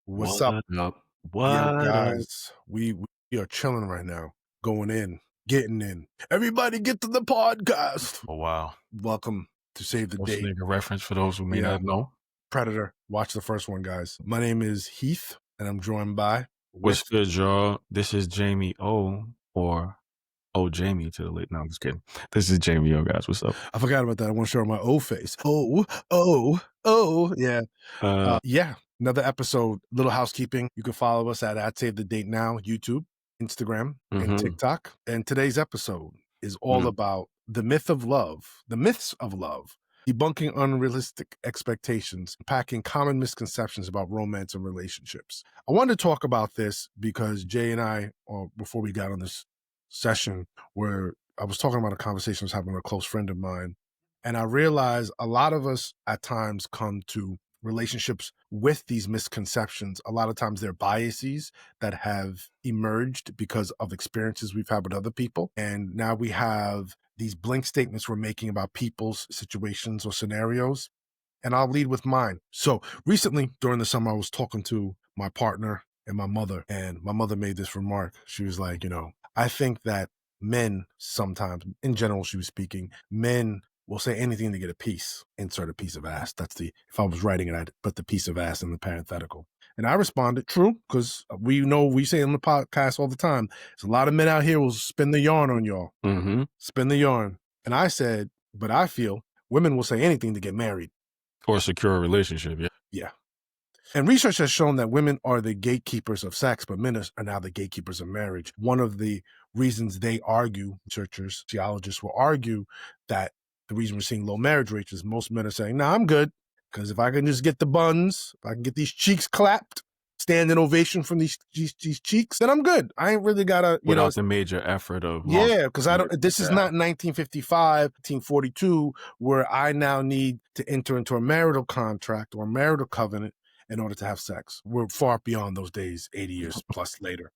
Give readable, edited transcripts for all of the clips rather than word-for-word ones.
What's What up? up? Yo, What up? guys, we are chilling right now, going in, getting in. Everybody get to the podcast. Oh, wow. Welcome to Save the Date. Schwarzenegger reference for those who may Yeah, not know. Predator. Watch the first one, guys. My name is Heath, and I'm joined by What's with. good, y'all? This is Jamie O, or O Jamie to the late. No, I'm just kidding. This is Jamie O, guys. What's up? I forgot about that. I want to show my O face. Oh, yeah. Uh, Yeah, another episode. Little housekeeping. You can follow us at Save the Date Now, YouTube, Instagram, and mm-hmm. TikTok. And today's episode is all about the myth of love, the myths of love, debunking unrealistic expectations, packing common misconceptions about romance and relationships. I wanted to talk about this because Jay and I, before we got on this session, where I was talking about a conversation I was having with a close friend of mine, and I realized a lot of us at times come to relationships with these misconceptions. A lot of times they're biases that have emerged because of experiences we've had with other people. And now we have these blank statements we're making about people's situations or scenarios. And I'll lead with mine. So recently during the summer, I was talking to my partner and my mother made this remark. She was like, I think that men sometimes, in general, she was speaking, men will say anything to get a piece, insert a piece of ass. If I was writing it, I'd put the piece of ass in the parenthetical. And I responded, true, because we say on the podcast all the time, there's a lot of men out here will spin the yarn on y'all, Mm-hmm. spin the yarn. And I said, but I feel women will say anything to get married. Or a secure relationship, yeah. Yeah. And research has shown that women are the gatekeepers of sex, but men are now the gatekeepers of marriage. One of the reasons they argue, researchers, sociologists will argue that the reason we're seeing low marriage rates is most men are saying, nah, I'm good. Because if I can just get the buns, if I can get these cheeks clapped, standing ovation from these cheeks, then I'm good. I ain't really got to, Without the major effort of long. yeah, because this is not 1955, 1942, where I now need to enter into a marital contract or a marital covenant in order to have sex. We're far beyond those days, 80 years plus later.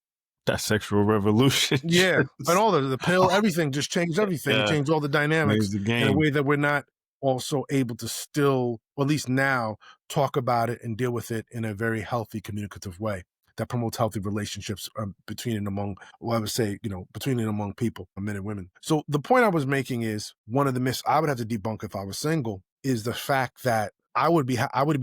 That sexual revolution. Yeah. And all the pill, everything just changed everything, Yeah. changed all the dynamics Changed the in a game. way that we're not also able to still, or at least now, talk about it and deal with it in a very healthy, communicative way that promotes healthy relationships between and among, well, I would say, between and among people, men and women. So the point I was making is one of the myths I would have to debunk if I was single is the fact that I would be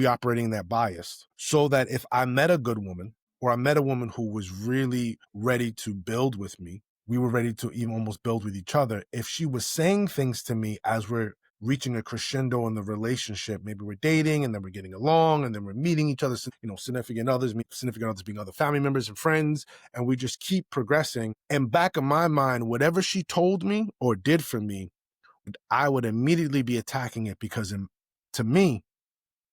operating that bias, so that if I met a good woman or I met a woman who was really ready to build with me, we were ready to even almost build with each other. If she was saying things to me as we're reaching a crescendo in the relationship, maybe we're dating and then we're getting along and then we're meeting each other, significant others being other family members and friends, and we just keep progressing. And back in my mind, whatever she told me or did for me, I would immediately be attacking it because to me,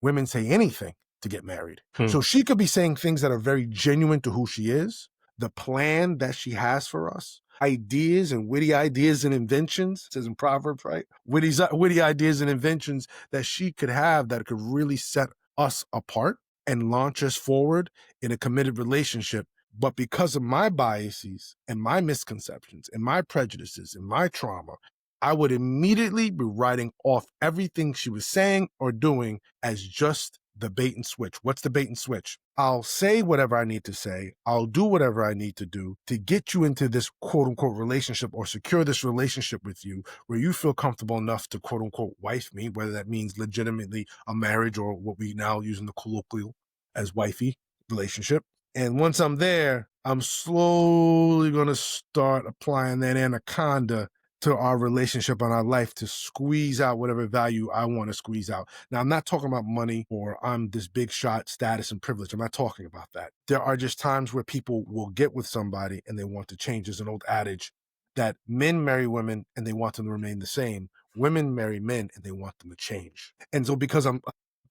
women say anything to get married. So she could be saying things that are very genuine to who she is, the plan that she has for us, ideas and witty ideas and inventions, it says in Proverbs, right? Witty ideas and inventions that she could have that could really set us apart and launch us forward in a committed relationship. But because of my biases and my misconceptions and my prejudices and my trauma, I would immediately be writing off everything she was saying or doing as just the bait and switch. What's the bait and switch? I'll say whatever I need to say. I'll do whatever I need to do to get you into this quote unquote relationship or secure this relationship with you where you feel comfortable enough to quote unquote wife me, whether that means legitimately a marriage or what we now use in the colloquial as wifey relationship. And once I'm there, I'm slowly going to start applying that anaconda to our relationship and our life to squeeze out whatever value I want to squeeze out. Now, I'm not talking about money or I'm this big shot status and privilege. I'm not talking about that. There are just times where people will get with somebody and they want to change. There's an old adage that men marry women and they want them to remain the same. Women marry men and they want them to change. And so because I'm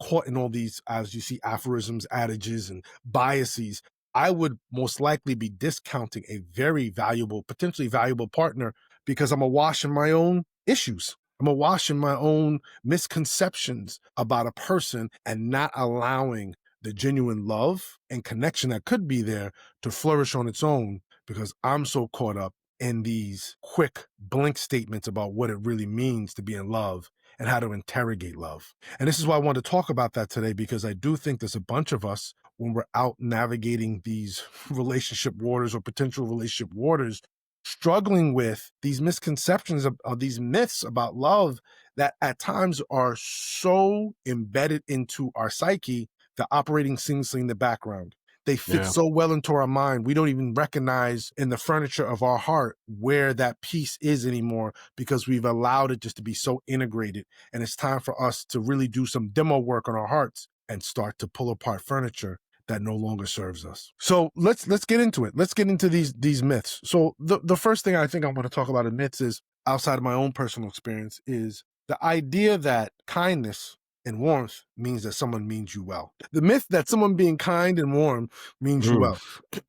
caught in all these, as you see, aphorisms, adages, and biases, I would most likely be discounting a very valuable, potentially valuable partner because I'm awash in my own issues. I'm awash in my own misconceptions about a person and not allowing the genuine love and connection that could be there to flourish on its own because I'm so caught up in these quick blink statements about what it really means to be in love and how to interrogate love. And this is why I want to talk about that today, because I do think there's a bunch of us when we're out navigating these relationship waters or potential relationship waters, struggling with these misconceptions of these myths about love that at times are so embedded into our psyche that operating seamlessly in the background. They fit Yeah. so well into our mind, we don't even recognize in the furniture of our heart where that piece is anymore because we've allowed it just to be so integrated. And it's time for us to really do some demo work on our hearts and start to pull apart furniture that no longer serves us. So let's get into it. Let's get into these myths. So the first thing I think I want to talk about in myths is, outside of my own personal experience, is the idea that kindness and warmth means that someone means you well. The myth that someone being kind and warm means you well.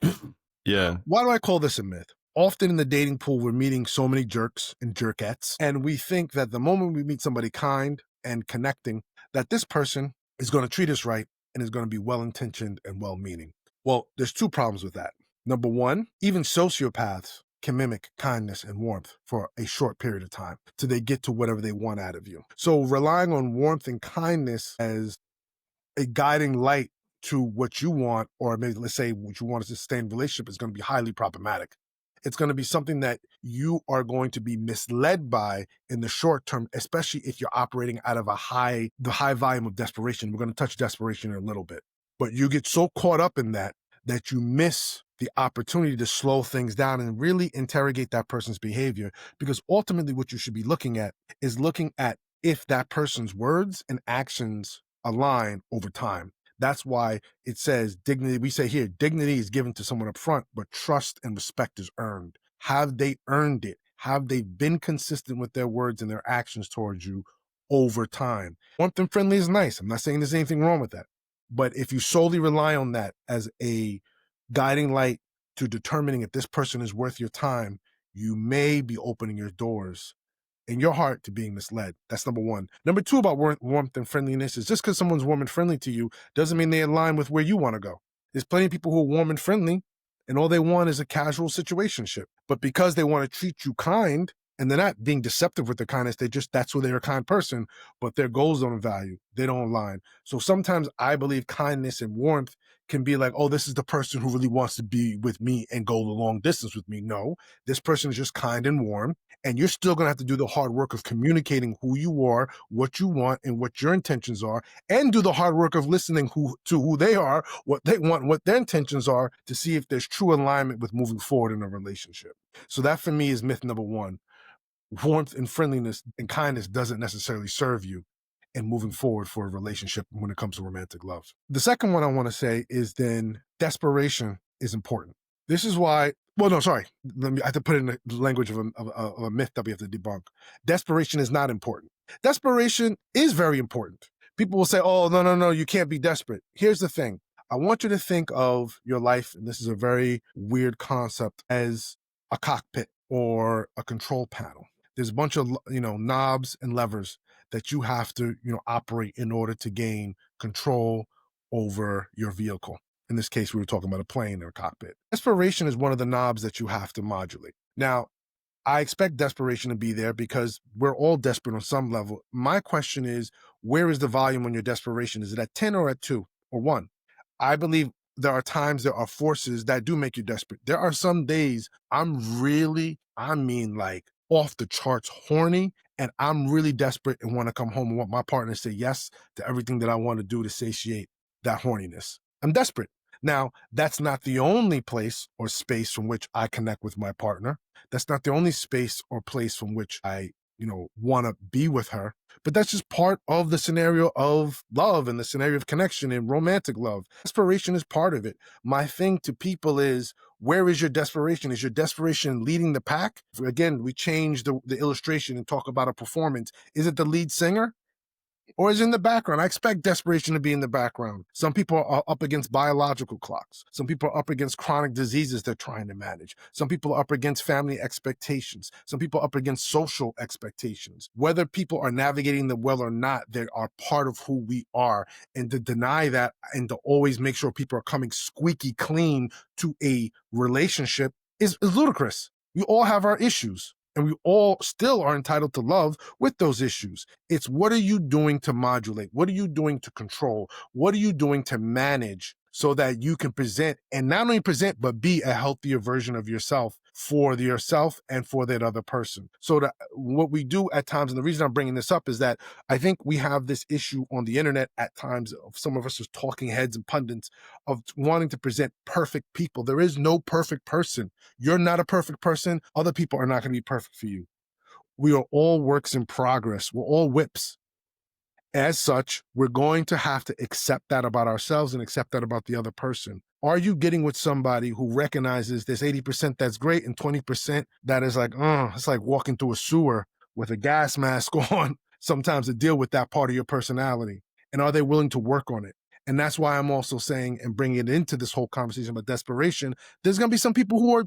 Oof. Yeah. Why do I call this a myth? Often in the dating pool, we're meeting so many jerks and jerkettes, and we think that the moment we meet somebody kind and connecting, that this person is going to treat us right and is going to be well-intentioned and well-meaning. Well, there's two problems with that. Number one, even sociopaths can mimic kindness and warmth for a short period of time till they get to whatever they want out of you. So relying on warmth and kindness as a guiding light to what you want, or maybe let's say what you want is a sustained relationship, is going to be highly problematic. It's going to be something that you are going to be misled by in the short term, especially if you're operating out of the high volume of desperation. We're going to touch desperation in a little bit, but you get so caught up in that you miss the opportunity to slow things down and really interrogate that person's behavior. Because ultimately what you should be looking at is looking at if that person's words and actions align over time. That's why it says dignity. We say here, dignity is given to someone up front, but trust and respect is earned. Have they earned it? Have they been consistent with their words and their actions towards you over time? Warmth and friendly is nice. I'm not saying there's anything wrong with that. But if you solely rely on that as a guiding light to determining if this person is worth your time, you may be opening your doors in your heart to being misled. That's number one. Number two about warmth and friendliness is, just because someone's warm and friendly to you doesn't mean they align with where you want to go. There's plenty of people who are warm and friendly and all they want is a casual situationship. But because they want to treat you kind, and they're not being deceptive with the kindness, that's who they're a kind person, but their goals don't value. They don't align. So sometimes I believe kindness and warmth can be like, oh, this is the person who really wants to be with me and go the long distance with me. No, this person is just kind and warm. And you're still going to have to do the hard work of communicating who you are, what you want, and what your intentions are, and do the hard work of listening to who they are, what they want, what their intentions are, to see if there's true alignment with moving forward in a relationship. So that for me is myth number one. Warmth and friendliness and kindness doesn't necessarily serve you in moving forward for a relationship when it comes to romantic love. The second one I want to say is then desperation is important. This is why, well, no, sorry. I have to put it in the language of a myth that we have to debunk. Desperation is not important. Desperation is very important. People will say, oh, no, no, no, you can't be desperate. Here's the thing. I want you to think of your life, and this is a very weird concept, as a cockpit or a control panel. There's a bunch of, knobs and levers that you have to, operate in order to gain control over your vehicle. In this case, we were talking about a plane or a cockpit. Desperation is one of the knobs that you have to modulate. Now, I expect desperation to be there because we're all desperate on some level. My question is, where is the volume on your desperation? Is it at 10 or at 2 or 1? I believe there are forces that do make you desperate. There are some days like off the charts horny, and I'm really desperate and want to come home and want my partner to say yes to everything that I want to do to satiate that horniness. I'm desperate. Now, that's not the only place or space from which I connect with my partner. That's not the only space or place from which I, want to be with her. But that's just part of the scenario of love and the scenario of connection and romantic love. Desperation is part of it. My thing to people is, where is your desperation? Is your desperation leading the pack? Again, we change the illustration and talk about a performance. Is it the lead singer? Or is it in the background? I expect desperation to be in the background. Some people are up against biological clocks. Some people are up against chronic diseases they're trying to manage. Some people are up against family expectations. Some people are up against social expectations. Whether people are navigating them well or not, they are part of who we are. And to deny that and to always make sure people are coming squeaky clean to a relationship is ludicrous. We all have our issues. And we all still are entitled to love with those issues. It's, what are you doing to modulate? What are you doing to control? What are you doing to manage so that you can present, and not only present, but be a healthier version of yourself for yourself and for that other person. So that what we do at times, and the reason I'm bringing this up is that I think we have this issue on the internet at times of some of us as talking heads and pundits of wanting to present perfect people. There is no perfect person. You're not a perfect person. Other people are not going to be perfect for you. We are all works in progress. We're all whips. As such, we're going to have to accept that about ourselves and accept that about the other person. Are you getting with somebody who recognizes there's 80% that's great and 20% that is like, it's like walking through a sewer with a gas mask on sometimes to deal with that part of your personality? And are they willing to work on it? And that's why I'm also saying and bringing it into this whole conversation about desperation. There's going to be some people who are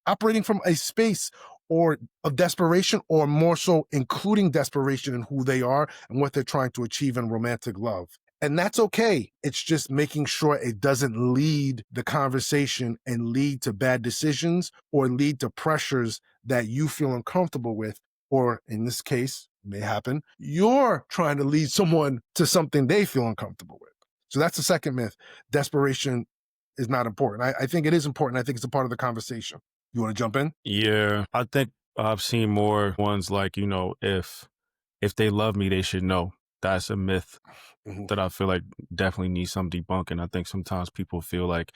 operating from a space or of desperation, or more so including desperation in who they are and what they're trying to achieve in romantic love. And that's okay. It's just making sure it doesn't lead the conversation and lead to bad decisions or lead to pressures that you feel uncomfortable with. Or in this case, may happen, you're trying to lead someone to something they feel uncomfortable with. So that's the second myth. Desperation is not important. I think it is important. I think it's a part of the conversation. You want to jump in? Yeah, I think I've seen more ones like, if they love me, they should know. That's a myth Mhm, that I feel like definitely needs some debunking. I think sometimes people feel like,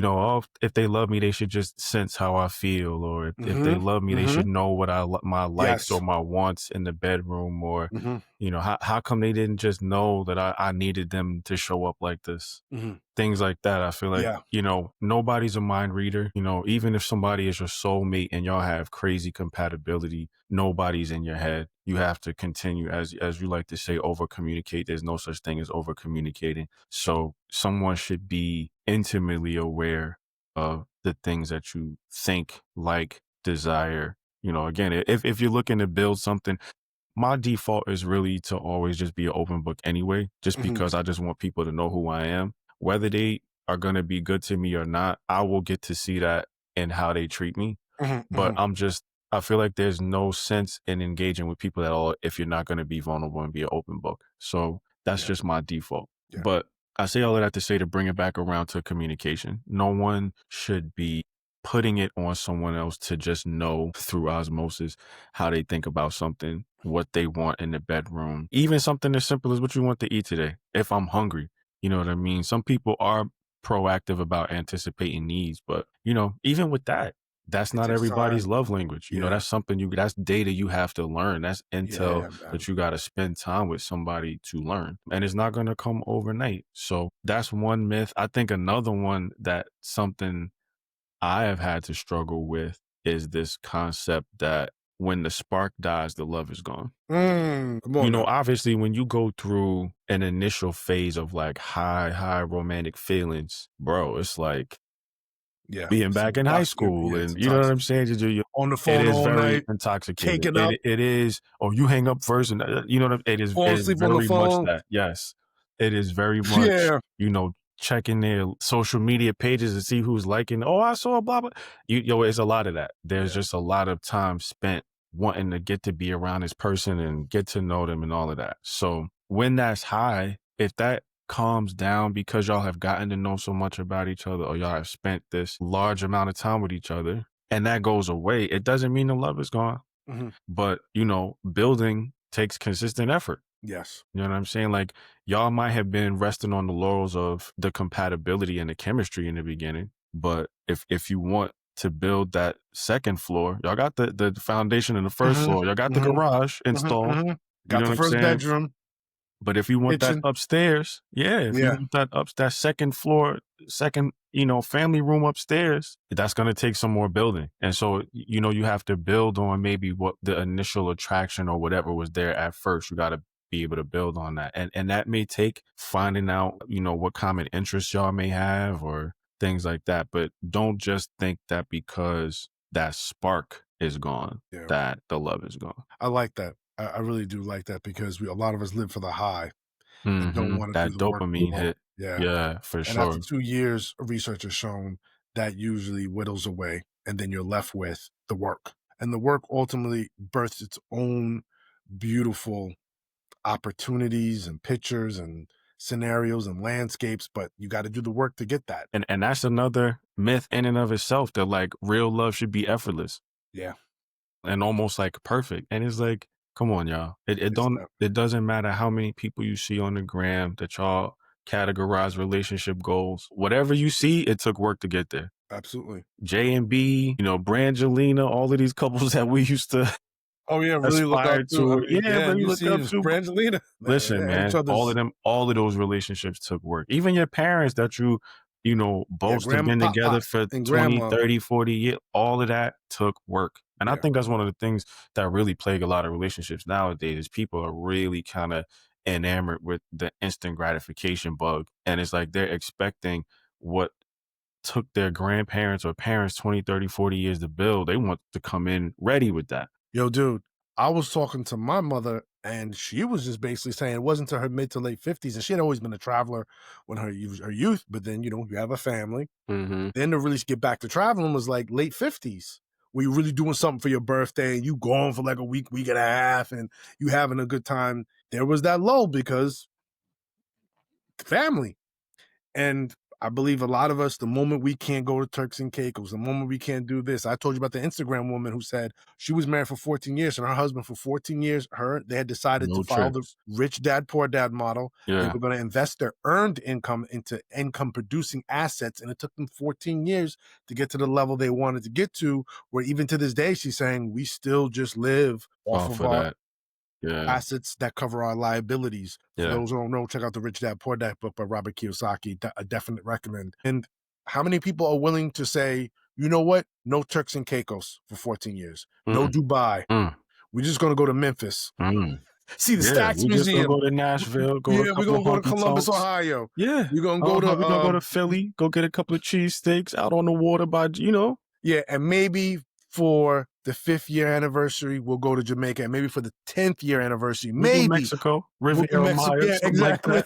oh, if they love me, they should just sense how I feel, or if they mhm, love me, they should mhm. know what my likes or Yes. my wants in the bedroom, or Mhm, how come they didn't just know that I needed them to show up like this? mhm. Things like that. I feel like, Yeah, nobody's a mind reader. Even if somebody is your soulmate and y'all have crazy compatibility, nobody's in your head. You have to continue, as you like to say, over communicate. There's no such thing as over communicating. So someone should be intimately aware of the things that you think, like, desire. Again, if you're looking to build something, my default is really to always just be an open book anyway, just mhm, because I just want people to know who I am. Whether they are going to be good to me or not, I will get to see that in how they treat me. mhm, But mhm. I feel like there's no sense in engaging with people at all if you're not going to be vulnerable and be an open book. So that's Yeah, just my default. yeah. But I say all of that to say, to bring it back around to communication. No one should be putting it on someone else to just know through osmosis how they think about something, what they want in the bedroom, even something as simple as what you want to eat today. If I'm hungry, you know what I mean? Some people are proactive about anticipating needs, but even with that, that's It not takes everybody's time. love language. Yeah, that's data you have to learn. That's intel yeah, man. that you got to spend time with somebody to learn. And it's not going to come overnight. So that's one myth. I think another one that something I have had to struggle with is this concept that when the spark dies, the love is gone. Come on now. Obviously, when you go through an initial phase of like high romantic feelings, bro, it's like Yeah, being it's back in high intoxicating. school, Yeah, it's and you know what I'm intoxicating. saying? On the It phone is all very night, intoxicating. caking up, It is, or you hang up first, and it falling is asleep on the very much phone. that. Yes, it is very much, Yeah, checking their social media pages to see who's liking. Oh, I saw blah blah. It's a lot of that. There's yeah. just a lot of time spent wanting to get to be around this person and get to know them and all of that. So when that's high, if that calms down because y'all have gotten to know so much about each other, or y'all have spent this large amount of time with each other, and that goes away, it doesn't mean the love is gone. Mhm. But, building takes consistent effort. Yes. You know what I'm saying? Like, y'all might have been resting on the laurels of the compatibility and the chemistry in the beginning, but if you want to build that second floor, y'all got the foundation in the first Mhm, floor, y'all got the mhm, garage mhm, installed. mhm. You Got know the what I'm first saying? bedroom, But if you want that kitchen. upstairs, yeah, if you Yeah. want that second floor, second, family room upstairs, that's gonna take some more building. And so, you have to build on maybe what the initial attraction or whatever was there at first. You gotta be able to build on that. And that may take finding out, what common interests y'all may have or things like that. But don't just think that because that spark is gone, Yeah. that the love is gone. I like that. I really do like that because a lot of us live for the high and don't want to do That the work dopamine for. hit. Yeah. Yeah, for And after sure. 2 years, research has shown that usually whittles away, and then you're left with the work. And the work ultimately births its own beautiful opportunities and pictures and scenarios and landscapes, but you got to do the work to get that. And that's another myth in and of itself that like real love should be effortless Yeah, and almost like perfect. And it's like, come on, y'all. it's not. It doesn't matter how many people you see on the gram that y'all categorize relationship goals. Whatever you see, it took work to get there. Absolutely. J and B, Brangelina, all of these couples that we used to Oh yeah, really look up aspire to. I to. mean, Yeah, damn, really you look see up this to. Brangelina, Listen, each man, other's. all of those relationships took work. Even your parents that Yeah, boast have grandma, been pop, together pop, for and 20, grandma. 30, 40 years, all of that took work. And I Yeah, think that's one of the things that really plague a lot of relationships nowadays is people are really kind of enamored with the instant gratification bug. And it's like they're expecting what took their grandparents or parents 20, 30, 40 years to build. They want to come in ready with that. yo, dude, I was talking to my mother, and she was just basically saying it wasn't to her mid to late 50s, and she had always been a traveler when her youth. But then you have a family. Hmm. Then to really get back to traveling was like late 50s, where you're really doing something for your birthday and you gone for like a week, week and a half, and you having a good time. There was that lull because family. And I believe a lot of us, the moment we can't go to Turks and Caicos, the moment we can't do this. I told you about the Instagram woman who said she was married for 14 years and her husband for 14 years. They had decided to No follow the trips. rich dad, poor dad model. They Yeah. were going to invest their earned income into income producing assets. And it took them 14 years to get to the level they wanted to get to, where even to this day, she's saying we still just live off Off of of our that. Yeah. assets that cover our liabilities. For Yeah. those who don't know, check out the Rich Dad Poor Dad book by Robert Kiyosaki. A definite recommend. And how many people are willing to say, you know what? No Turks and Caicos for 14 years. No Mm, Dubai. mm, We're just going to go to Memphis. mm. See the Yeah, Stacks we just gonna Museum. go to Nashville, go to a Yeah, we're couple going of to go to honky Columbus, tonks. Ohio. Yeah. We're going to go Uh-huh, we gonna go to to Philly, go get a couple of cheesesteaks out on the water yeah, and maybe for the 5th year anniversary, we'll go to Jamaica. And maybe for the 10th year anniversary, we do maybe Mexico, we'll do Riviera Mexico. Maya, Yeah, something like exactly. that.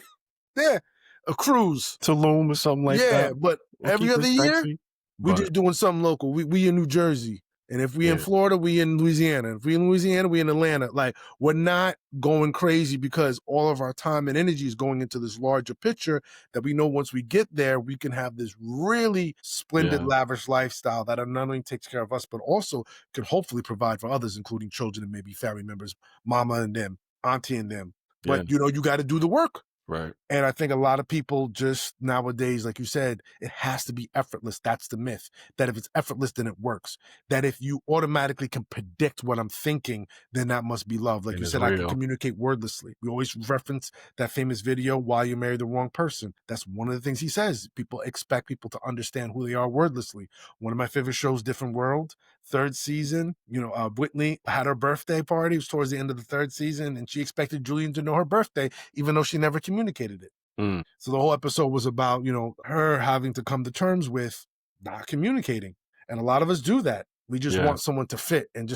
Yeah, a cruise. Tulum or something like Yeah, that. but We'll every keep it other year, sexy. we But just doing something local. We in New Jersey. And if we in yeah, Florida, we in Louisiana. If we in Louisiana, we in Atlanta. Like we're not going crazy because all of our time and energy is going into this larger picture that we know once we get there, we can have this really splendid, yeah, lavish lifestyle that not only takes care of us, but also can hopefully provide for others, including children and maybe family members, mama and them, auntie and them. But yeah, you got to do the work. right. And I think a lot of people just nowadays, like you said, it has to be effortless. That's the myth. That if it's effortless, then it works. That if you automatically can predict what I'm thinking, then that must be love. Like And you it's said, I can real. communicate wordlessly. We always reference that famous video, Why You Married the Wrong Person. That's one of the things he says. People expect people to understand who they are wordlessly. One of my favorite shows, Different World, third season, Whitney had her birthday party. It was towards the end of the third season, and she expected Julian to know her birthday, even though she never communicated it. Mm, So the whole episode was about, her having to come to terms with not communicating. And a lot of us do that. We just yeah. want someone to fit and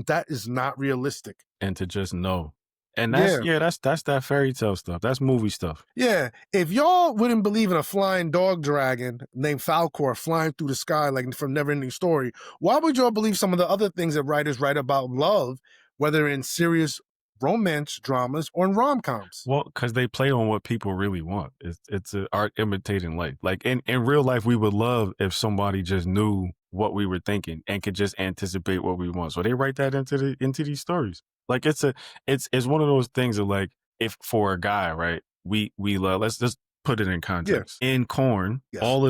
that is not realistic. And to just know. And Yeah. that's that fairy tale stuff. That's movie stuff. Yeah. If y'all wouldn't believe in a flying dog dragon named Falcor flying through the sky like from Neverending Story, why would y'all believe some of the other things that writers write about love, whether in serious romance dramas or in rom-coms? Well, because they play on what people really want. It's an art imitating life. Like in real life, we would love if somebody just knew what we were thinking and could just anticipate what we want. So they write that into these stories. Like it's one of those things of like if for a guy, right? We love. Let's just put it in Yeah. context. In Corn, Yes. all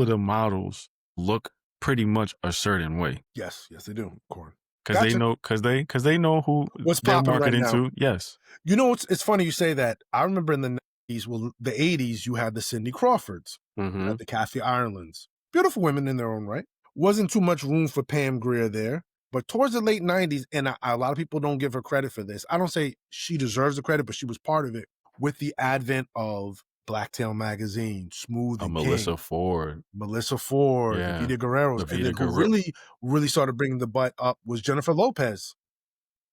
of the models look pretty much a certain way Yes. Yes, they do. Corn. because Gotcha. because they know who What's they're popping right marketing now? to. Yes. It's funny you say that. I remember in the 90s, well, the 80s, you had the Cindy Crawfords, you Mm-hmm. had the Kathy Irelands. Beautiful women in their own right. Wasn't too much room for Pam Grier there. But towards the late 90s, and a lot of people don't give her credit for this. I don't say she deserves the credit, but she was part of it with the advent of Blacktail Magazine, Smooth and Melissa King, Ford. Melissa Ford, Yeah. Evita Guerrero's. And then Levita who Guerrero. really started bringing the butt up was Jennifer Lopez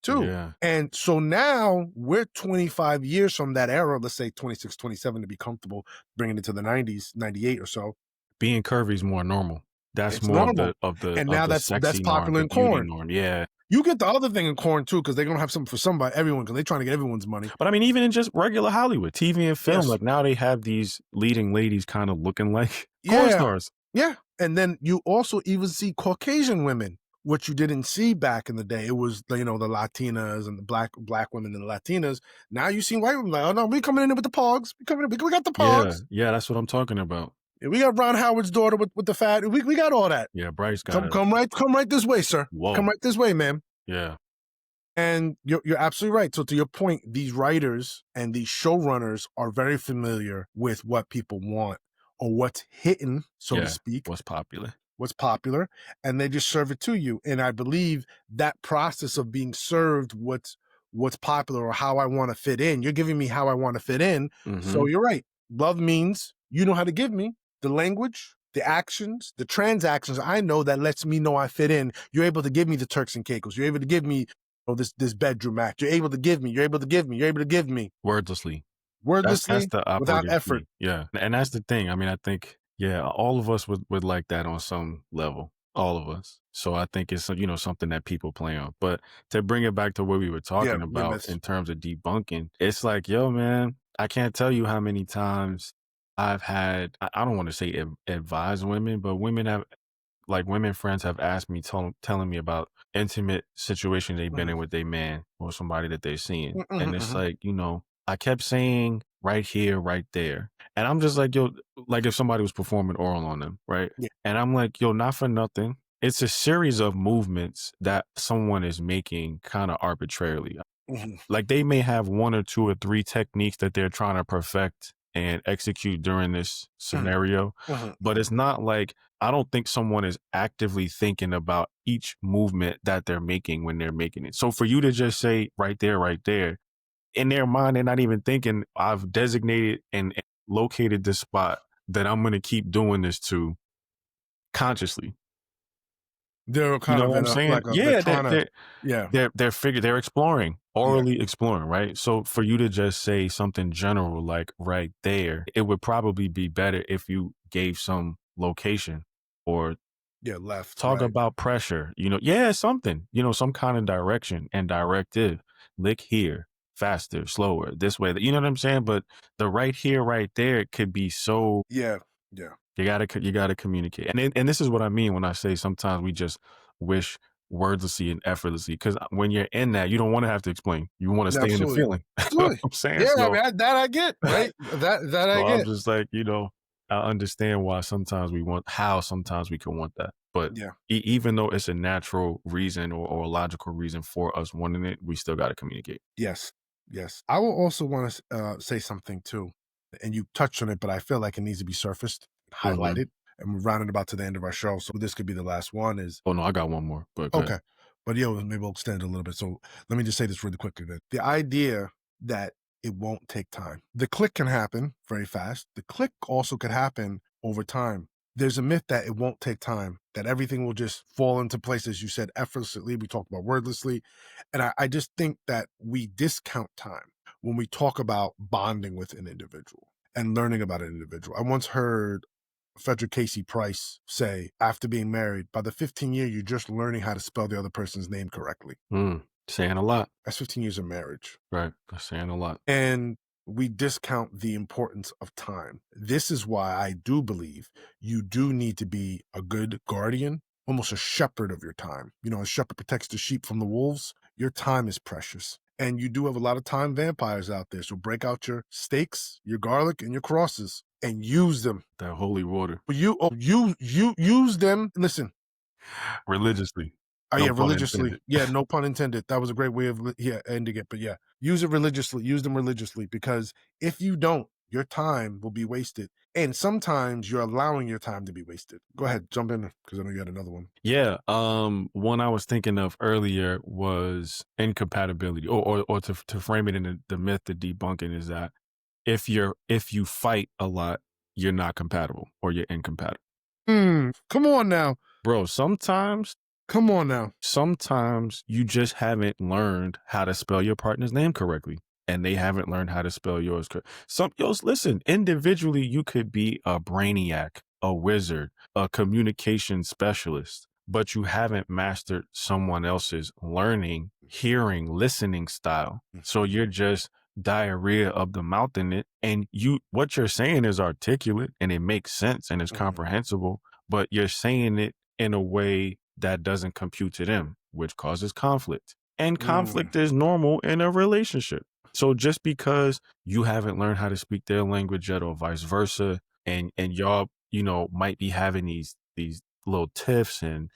too. Yeah. And so now we're 25 years from that era, let's say 26, 27 to be comfortable, bringing it to the 90s, 98 or so. Being curvy is more normal. That's It's more of normal. the of the And of now the that's sexy norm, popular the in beauty corn. norm. Yeah. You get the other thing in corn too, because they're gonna have something for somebody, everyone, because they're trying to get everyone's money. But I mean, even in just regular Hollywood, TV and film, Yes. like now they have these leading ladies kind of looking like porn Yeah. stars. Yeah. And then you also even see Caucasian women, which you didn't see back in the day. It was the Latinas and the black women and the Latinas. Now you see white women like, oh no, we coming in with the pogs. We coming in, we got the Yeah, pogs. yeah, that's what I'm talking about. Yeah, we got Ron Howard's daughter with the fat. We got all that. Yeah, Bryce got Come a come right this way, sir. Come whoa. right this way, ma'am. Yeah, And you're absolutely right. So to your point, these writers and these showrunners are very familiar with what people want or what's hitting, so to yeah. speak, What's popular? what's popular, and they just serve it to you. And I believe that process of being served what's popular or how I want to fit in, you're giving me how I want to fit in. So Mhm. you're right. Love means you know how to give me the language, the actions, the transactions. I know that lets me know I fit in. You're able to give me the Turks and Caicos. You're able to give me this bedroom act. You're able to give me. You're able to give me. You're able to give me Wordlessly. That's wordlessly the without operative effort. key. Yeah, and that's the thing. I mean, I think, yeah, all of us would like that on some level, all of us. So I think it's, something that people play on. But to bring it back to what we were Yeah, talking yeah, about myths. in terms of debunking, it's like, yo, man, I can't tell you how many times I've had, I don't want to say advise women, but women friends have asked me, telling me about intimate situations they've been Mhm. in with their man or somebody that they're seeing. Mhm, And it's mhm. like, I kept saying right here, right there. And I'm just like, yo, like if somebody was performing oral on them, right? Yeah. And I'm like, yo, not for nothing. It's a series of movements that someone is making kind of arbitrarily. Mhm, Like they may have one or two or three techniques that they're trying to perfect and execute during this mhm, scenario, mhm, but mhm. it's not like I don't think someone is actively thinking about each movement that they're making when they're making it. So for you to just say right there, in their mind, they're not even thinking I've designated and located this spot that I'm going to keep doing this to consciously. They're You kind know of what I'm in a saying? like a they're Yeah, trying to yeah, they're exploring, yeah, orally exploring, right? So for you to just say something general like right there, it would probably be better if you gave some location or yeah, left, talk right. about pressure, yeah, something, some kind of direction and directive. Lick here, faster, slower, this way. You know what I'm saying? But the right here, right there could be so Yeah, yeah. you gotta communicate. And this is what I mean when I say sometimes we just wish wordlessly and effortlessly. Because when you're in that, you don't want to have to explain. You want to stay in the Absolutely. feeling. You know what Absolutely. I'm saying? Yeah, I So mean, that I get, right? That I so I'm get. just like, I understand why sometimes we want how sometimes we can want that. But Yeah. even though it's a natural reason or a logical reason for us wanting it, we still gotta communicate. Yes. Yes. I will also wanna say something too, and you touched on it, but I feel like it needs to be surfaced, Mhm. highlighted, and we're rounding about to the end of our show, so this could be the last one is Oh no, I got one more, but go ahead. okay. But yeah, maybe we'll extend it a little bit. So let me just say this really quickly then. The idea that it won't take time. The click can happen very fast. The click also could happen over time. There's a myth that it won't take time, that everything will just fall into place, as you said, effortlessly. We talked about wordlessly. And I just think that we discount time when we talk about bonding with an individual and learning about an individual. I once heard Frederick Casey Price say, after being married, by the 15th year, you're just learning how to spell the other person's name correctly. Saying a lot. That's 15 years of marriage. Right. That's saying a lot. And we discount the importance of time. This is why I do believe you do need to be a good guardian, almost a shepherd of your time. A shepherd protects the sheep from the wolves. Your time is precious. And you do have a lot of time vampires out there. So break out your steaks, your garlic, and your crosses and use them. That holy water. But you use them. Listen, Religiously. oh No yeah, pun religiously. intended. Yeah, no pun intended. That was a great way of ending it. But yeah, use it religiously. Use them religiously because if you don't, your time will be wasted. And sometimes you're allowing your time to be wasted. Go ahead, jump in because I know you had another one. Yeah, one I was thinking of earlier was incompatibility, or to frame it in the myth, the debunking is that if you fight a lot, you're not compatible or you're incompatible. Come on now. Bro, Come on now. sometimes you just haven't learned how to spell your partner's name correctly, and they haven't learned how to spell yours. Listen, individually, you could be a brainiac, a wizard, a communication specialist, but you haven't mastered someone else's learning, hearing, listening style. So Mhm. you're just diarrhea of the mouth in it. And what you're saying is articulate and it makes sense and it's Mhm. comprehensible, but you're saying it in a way that doesn't compute to them, which causes conflict. And Mm. conflict is normal in a relationship. So just because you haven't learned how to speak their language yet or vice versa, and y'all, might be having these little tiffs and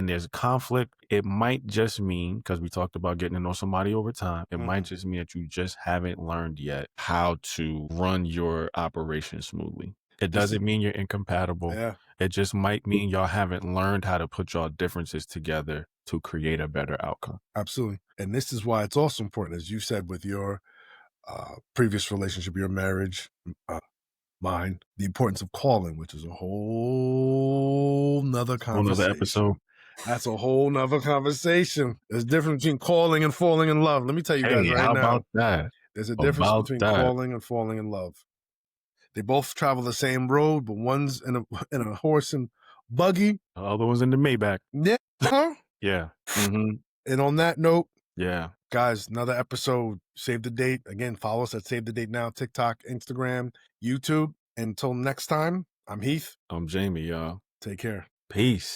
there's conflict, it might just mean, because we talked about getting to know somebody over time, it might Mhm. just mean that you just haven't learned yet how to run your operation smoothly. It This is doesn't mean you're incompatible. yeah, It just might mean y'all haven't learned how to put y'all differences together to create a better outcome. absolutely. And this is why it's also important, as you said, with your previous relationship, your marriage, mine, the importance of calling, which is a whole nother Whole nother episode. conversation. That's a whole nother conversation. There's a difference between calling and falling in love. Let me tell you guys Hey, right how now, about that? there's a difference About between that. calling and falling in love. They both travel the same road, but one's in a horse and buggy. The other one's in the Maybach. Yeah. Huh? Yeah. Mhm. And on that note, Yeah. guys, another episode. Save the date. Again, follow us at Save the Date Now, TikTok, Instagram, YouTube. Until next time, I'm Heath. I'm Jamie, y'all. Take care. Peace.